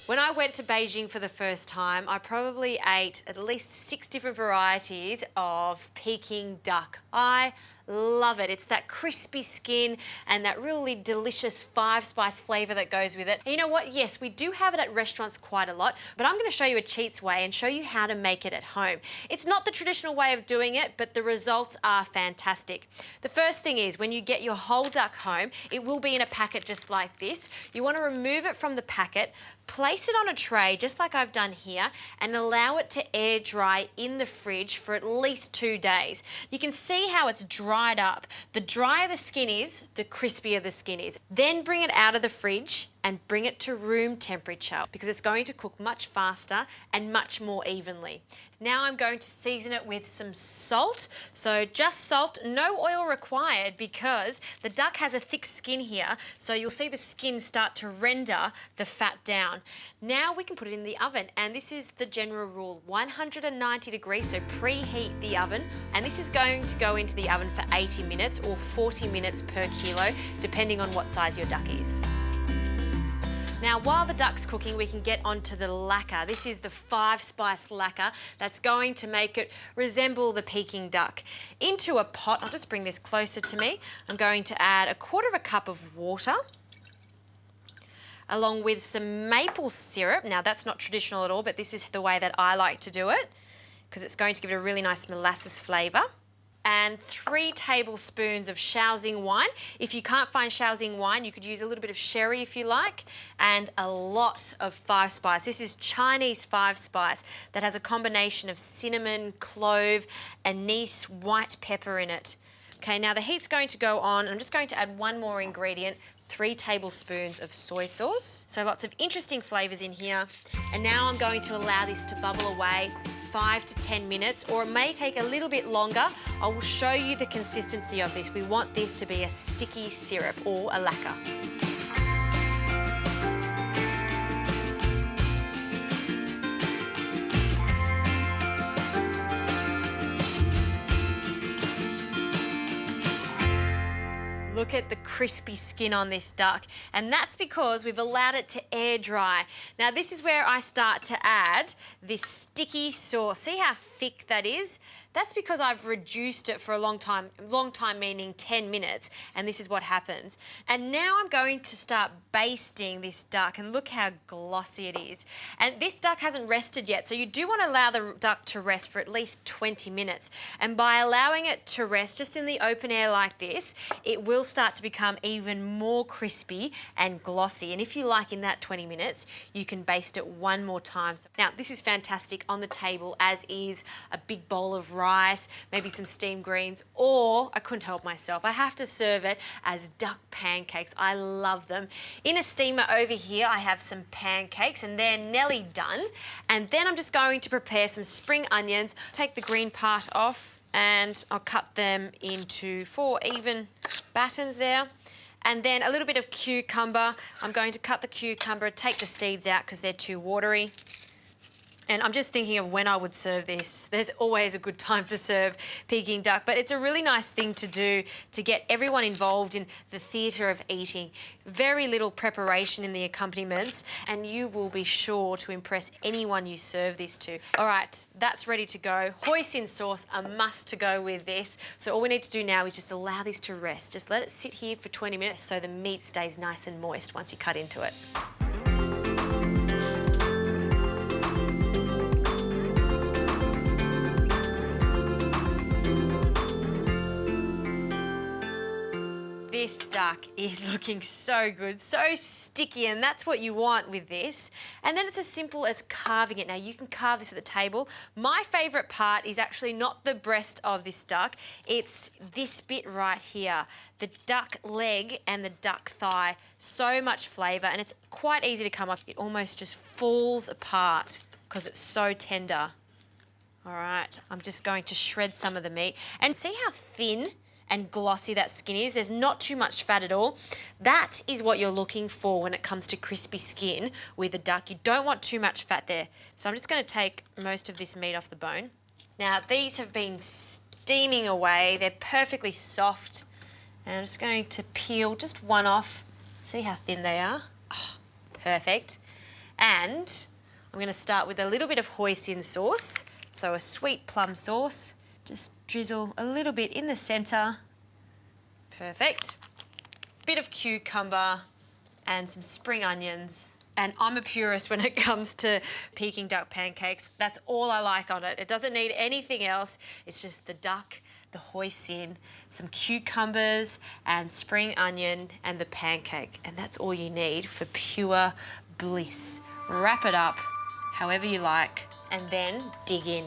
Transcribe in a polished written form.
When I went to Beijing for the first time, I probably ate at least 6 different varieties of Peking duck. I love it. It's that crispy skin and that really delicious 5-spice flavour that goes with it. And you know what? Yes, we do have it at restaurants quite a lot, but I'm going to show you a cheats way and show you how to make it at home. It's not the traditional way of doing it, but the results are fantastic. The first thing is when you get your whole duck home, it will be in a packet just like this. You want to remove it from the packet, place it on a tray just like I've done here, and allow it to air dry in the fridge for at least 2 days. You can see how it's dried up. The drier the skin is, the crispier the skin is. Then bring it out of the fridge and bring it to room temperature because it's going to cook much faster and much more evenly. Now I'm going to season it with some salt. So just salt, no oil required because the duck has a thick skin here, so you'll see the skin start to render the fat down. Now we can put it in the oven, and this is the general rule, 190 degrees, so preheat the oven, and this is going to go into the oven for 80 minutes or 40 minutes per kilo, depending on what size your duck is. Now, while the duck's cooking, we can get onto the lacquer. This is the 5-spice lacquer that's going to make it resemble the Peking duck. Into a pot, I'll just bring this closer to me, I'm going to add 1/4 cup of water, along with some maple syrup. Now, that's not traditional at all, but this is the way that I like to do it, because it's going to give it a really nice molasses flavour. And 3 tablespoons of Shaoxing wine. If you can't find Shaoxing wine, you could use a little bit of sherry if you like, and a lot of 5-spice. This is Chinese 5-spice that has a combination of cinnamon, clove, anise, white pepper in it. Okay, now the heat's going to go on. I'm just going to add one more ingredient, 3 tablespoons of soy sauce. So lots of interesting flavours in here. And now I'm going to allow this to bubble away 5 to 10 minutes, or it may take a little bit longer. I will show you the consistency of this. We want this to be a sticky syrup or a lacquer. Look at the crispy skin on this duck, and that's because we've allowed it to air dry. Now this is where I start to add this sticky sauce. See how thick that is? That's because I've reduced it for a long time meaning 10 minutes, and this is what happens. And now I'm going to start basting this duck, and look how glossy it is. And this duck hasn't rested yet, so you do want to allow the duck to rest for at least 20 minutes. And by allowing it to rest just in the open air like this, it will start to become even more crispy and glossy. And if you like, in that 20 minutes, you can baste it one more time. Now, this is fantastic on the table, as is a big bowl of rice, maybe some steamed greens, or I couldn't help myself, I have to serve it as duck pancakes. I love them. In a steamer over here, I have some pancakes, and they're nearly done. And then I'm just going to prepare some spring onions, take the green part off, and I'll cut them into 4 even battens there. And then a little bit of cucumber. I'm going to cut the cucumber, take the seeds out because they're too watery. And I'm just thinking of when I would serve this. There's always a good time to serve Peking duck, but it's a really nice thing to do to get everyone involved in the theatre of eating. Very little preparation in the accompaniments, and you will be sure to impress anyone you serve this to. All right, that's ready to go. Hoisin sauce, a must to go with this. So all we need to do now is just allow this to rest. Just let it sit here for 20 minutes so the meat stays nice and moist once you cut into it. This duck is looking so good, so sticky, and that's what you want with this. And then it's as simple as carving it. Now, you can carve this at the table. My favourite part is actually not the breast of this duck, it's this bit right here, the duck leg and the duck thigh. So much flavour, and it's quite easy to come off. It almost just falls apart because it's so tender. All right, I'm just going to shred some of the meat. And see how thin and glossy that skin is? There's not too much fat at all. That is what you're looking for when it comes to crispy skin with a duck. You don't want too much fat there. So I'm just going to take most of this meat off the bone. Now, these have been steaming away. They're perfectly soft. And I'm just going to peel just one off. See how thin they are? Oh, perfect. And I'm gonna start with a little bit of hoisin sauce. So a sweet plum sauce. Just drizzle a little bit in the center. Perfect. Bit of cucumber and some spring onions. And I'm a purist when it comes to Peking duck pancakes. That's all I like on it. It doesn't need anything else. It's just the duck, the hoisin, some cucumbers and spring onion and the pancake. And that's all you need for pure bliss. Wrap it up however you like and then dig in.